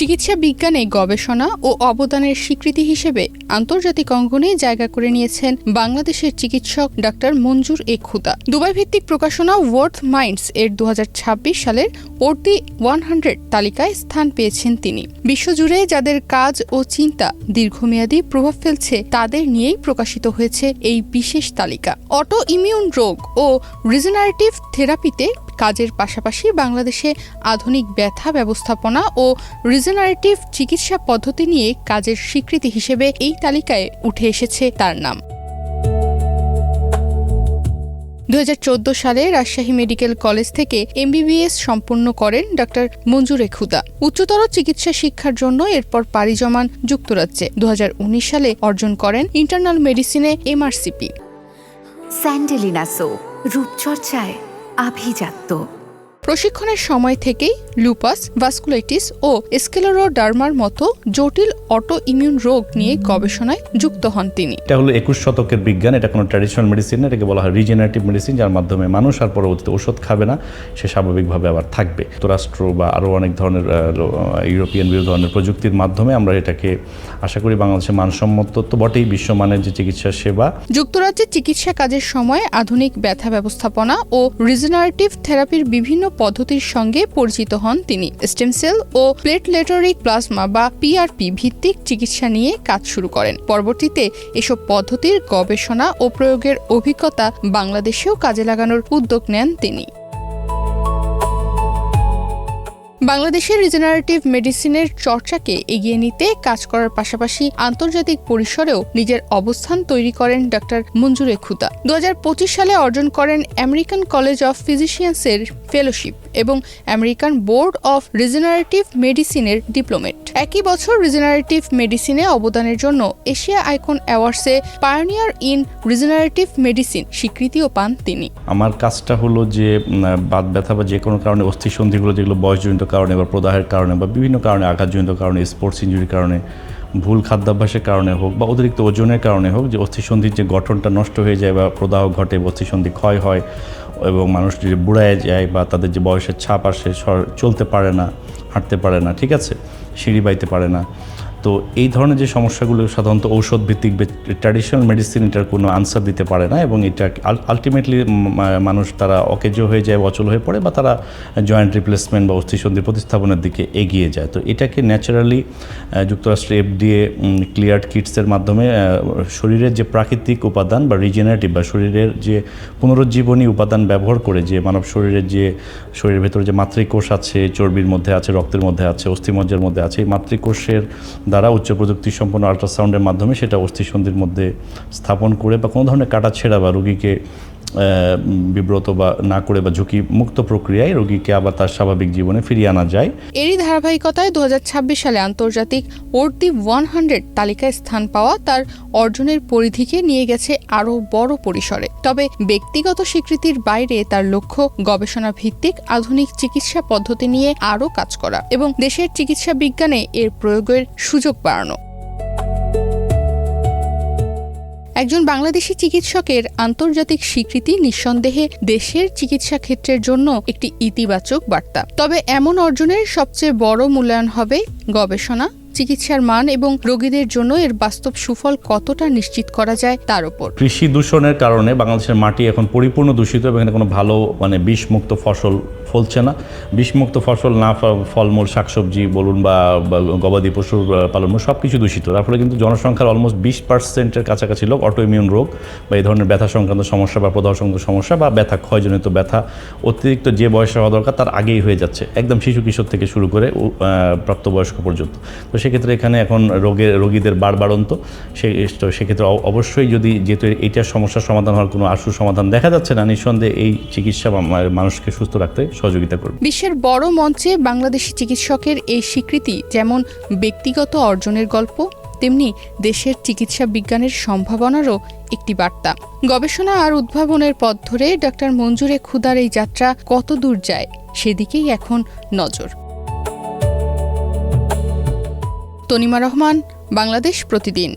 চিকিৎসা বিজ্ঞানে গবেষণা ও অবদানের স্বীকৃতি হিসেবে আন্তর্জাতিক অঙ্গনে জায়গা করে নিয়েছেন বাংলাদেশের চিকিৎসক ডাক্তার মঞ্জুর এ খুদা। দুবাই ভিত্তিক প্রকাশনা ওয়ার্থ মাইন্ডস এর 2026 সালের ওর্দি 100 তালিকায় স্থান পেয়েছেন তিনি। বিশ্বজুড়ে যাদের কাজ ও চিন্তা দীর্ঘমেয়াদী প্রভাব ফেলছে তাদের নিয়েই প্রকাশিত হয়েছে এই বিশেষ তালিকা। অটো ইমিউন রোগ ও রিজেনারেটিভ থেরাপিতে কাজের পাশাপাশি বাংলাদেশে আধুনিক ব্যথা ব্যবস্থাপনা ও রিজেনারেটিভ চিকিৎসা পদ্ধতি নিয়ে কাজের স্বীকৃতি হিসেবে এই তালিকায় উঠে এসেছে তার নাম। 2014 সালে রাজশাহী মেডিকেল কলেজ থেকে MBBS সম্পন্ন করেন ডাক্তার মঞ্জুর এ খুদা। উচ্চতর চিকিৎসা শিক্ষার জন্য এরপর পাড়ি জমান যুক্তরাজ্যে। 2019 সালে অর্জন করেন ইন্টারনাল মেডিসিনে MRCP। স্যান্ডেলিনা সো, রূপচর্চায় আভিজাত্য। প্রশিক্ষণের সময় থেকেই লুপাস, ভাস্কুলাইটিস ও স্ক্লেরোডার্মার মতো জটিল অটো ইমিউন রোগ নিয়ে গবেষণায় যুক্ত হন তিনি। এটা হলো 21 শতকের বিজ্ঞান। এটা কোনো ট্র্যাডিশনাল মেডিসিন না, এটাকে বলা হয় রিজেনারেটিভ মেডিসিন, যার মাধ্যমে মানুষ আর পরবর্তীতে ওষুধ খাবে না, সে স্বাভাবিকভাবে আবার থাকবে। যুক্তরাষ্ট্র বা আরও অনেক ধরনের ইউরোপিয়ান বিভিন্ন ধরনের প্রযুক্তির মাধ্যমে আমরা এটাকে আশা করি বাংলাদেশে মানসম্মত তো বটেই, বিশ্বমানের যে চিকিৎসা সেবা। যুক্তরাজ্যে চিকিৎসা কাজের সময় আধুনিক ব্যথা ব্যবস্থাপনা ও রিজেনারেটিভ থেরাপির বিভিন্ন পদ্ধতির সঙ্গে পরিচিত হন তিনি। স্টেম সেল ও প্লেটলেটরিক প্লাজমা বা PRP ভিত্তিক চিকিৎসা নিয়ে কাজ শুরু করেন। পরবর্তীতে এসব পদ্ধতির গবেষণা ও প্রয়োগের অভিজ্ঞতা বাংলাদেশেও কাজে লাগানোর উদ্যোগ নেন তিনি। বাংলাদেশের রিজেনারেটিভ মেডিসিনের চর্চাকে এগিয়ে নিতে কাজ করার পাশাপাশি আন্তর্জাতিক পরিসরেও নিজের অবস্থান তৈরি করেন ডাক্তার মঞ্জুর এ খুদা। 2025 সালে অর্জন করেন আমেরিকান কলেজ অফ ফিজিশিয়ান্সের ফেলোশিপ এবং আমেরিকান বোর্ড অফ রিজেনারেটিভ মেডিসিনের ডিপ্লোমেট। একই বছর রিজেনারেটিভ মেডিসিনে অবদানের জন্য এশিয়া আইকন অ্যাওয়ার্ডসে পায়োনিয়ার ইন রিজেনারেটিভ মেডিসিন স্বীকৃতিও পান তিনি। আমার কাজটা হলো যে বাত ব্যথা বা যে কোনো কারণে অস্থিসন্ধিগুলো যেগুলো বয়সজনিত কারণে বা প্রদাহের কারণে বা বিভিন্ন কারণে, আঘাতজনিত কারণে, স্পোর্টস ইনজুরির কারণে, ভুল খাদ্যাভ্যাসের কারণে হোক বা অতিরিক্ত ওজনের কারণে হোক, যে অস্থিসন্ধির যে গঠনটা নষ্ট হয়ে যায় বা প্রদাহ ঘটে, অস্থিসন্ধি ক্ষয় হয় এবং মানুষ যে বুড়ায় যায় বা তাদের যে বয়সের ছাপ আসে, চলতে পারে না, হাঁটতে পারে না, ঠিক আছে, সিঁড়ি বাইতে পারে না। তো এই ধরনের যে সমস্যাগুলো সাধারণত ঔষধ ভিত্তিক ট্র্যাডিশনাল মেডিসিন এটার কোনো আনসার দিতে পারে না এবং এটা আলটিমেটলি মানুষ তারা অকেজ হয়ে যায়, অচল হয়ে পড়ে বা তারা জয়েন্ট রিপ্লেসমেন্ট বা অস্থিসন্ধির প্রতিস্থাপনের দিকে এগিয়ে যায়। তো এটাকে ন্যাচারালি যুক্তরাষ্ট্রের FDA ক্লিয়ার্ড কিটসের মাধ্যমে শরীরের যে প্রাকৃতিক উপাদান বা রিজেনারেটিভ বা শরীরের যে পুনরুজ্জীবনী উপাদান ব্যবহার করে যে মানব শরীরের ভেতরে যে মাতৃকোষ আছে, চর্বির মধ্যে আছে, রক্তের মধ্যে আছে, অস্থিমজ্জার মধ্যে আছে, এই মাতৃকোষের দ্বারা উচ্চ প্রযুক্তি সম্পন্ন আল্ট্রাসাউন্ডের মাধ্যমে সেটা অস্থিসন্ধির মধ্যে স্থাপন করে বা কোনো ধরনের কাটা ছেঁড়া বা রোগীকে বিব্রত বা না করে বা ঝুঁকি মুক্ত প্রক্রিয়ায় রোগীকে আবার তার স্বাভাবিক জীবনে ফিরিয়ে আনা যায়। এরই ধারাবাহিকতায় 2026 সালে আন্তর্জাতিক ওর্দি 100 তালিকায় স্থান পাওয়া তার অর্জনের পরিধিকে নিয়ে গেছে আরও বড় পরিসরে। তবে ব্যক্তিগত স্বীকৃতির বাইরে তার লক্ষ্য গবেষণা ভিত্তিক আধুনিক চিকিৎসা পদ্ধতি নিয়ে আরও কাজ করা এবং দেশের চিকিৎসা বিজ্ঞানে এর প্রয়োগের সুযোগ বাড়ানো। একজন বাংলাদেশি চিকিৎসকের আন্তর্জাতিক স্বীকৃতি নিঃসন্দেহে দেশের চিকিৎসা ক্ষেত্রের জন্য একটি ইতিবাচক বার্তা। তবে এমন অর্জনের সবচেয়ে বড় মূল্যায়ন হবে গবেষণা, চিকিৎসার মান এবং রোগীদের জন্য এর বাস্তব সুফল কতটা নিশ্চিত করা যায় তার উপর। কৃষি দূষণের কারণে বাংলাদেশের মাটি এখন পরিপূর্ণ দূষিত এবং এখানে কোনো ভালো বিষমুক্ত ফসল ফলছে না। বিষমুক্ত ফসল না, ফলমূল, শাকসবজি বলুন বা গবাদি পশুর পালন সব কিছু দূষিত। তার ফলে কিন্তু জনসংখ্যার অলমোস্ট 20%-এর কাছাকাছি লোক অটো ইমিউন রোগ বা এই ধরনের ব্যথা সংক্রান্ত সমস্যা বা প্রদাহ সংক্রান্ত সমস্যা বা ব্যথা ক্ষয়জনিত ব্যথা অতিরিক্ত যে বয়সে হওয়া দরকার তার আগেই হয়ে যাচ্ছে, একদম শিশু কিশোর থেকে শুরু করে প্রাপ্তবয়স্ক পর্যন্ত। তো সেক্ষেত্রে এখানে এখন রোগীদের বাড়ন্ত, সেক্ষেত্রে অবশ্যই যদি যেহেতু এইটার সমস্যার সমাধান হওয়ার কোনো আশু সমাধান দেখা যাচ্ছে না, নিঃসন্দেহে এই চিকিৎসা মানুষকে সুস্থ রাখতে সহযোগিতা করবে। বিশ্বের বড় মঞ্চে বাংলাদেশি চিকিৎসকের এই স্বীকৃতি যেমন ব্যক্তিগত অর্জনের গল্প, তেমনি দেশের চিকিৎসা বিজ্ঞানের সম্ভাবনারও একটি বার্তা। গবেষণা আর উদ্ভাবনের পথ ধরে ডাক্তার মঞ্জুর এ খুদার এই যাত্রা কত দূর যায় সেদিকেই এখন নজর। তনিমা রহমান, বাংলাদেশ প্রতিদিন।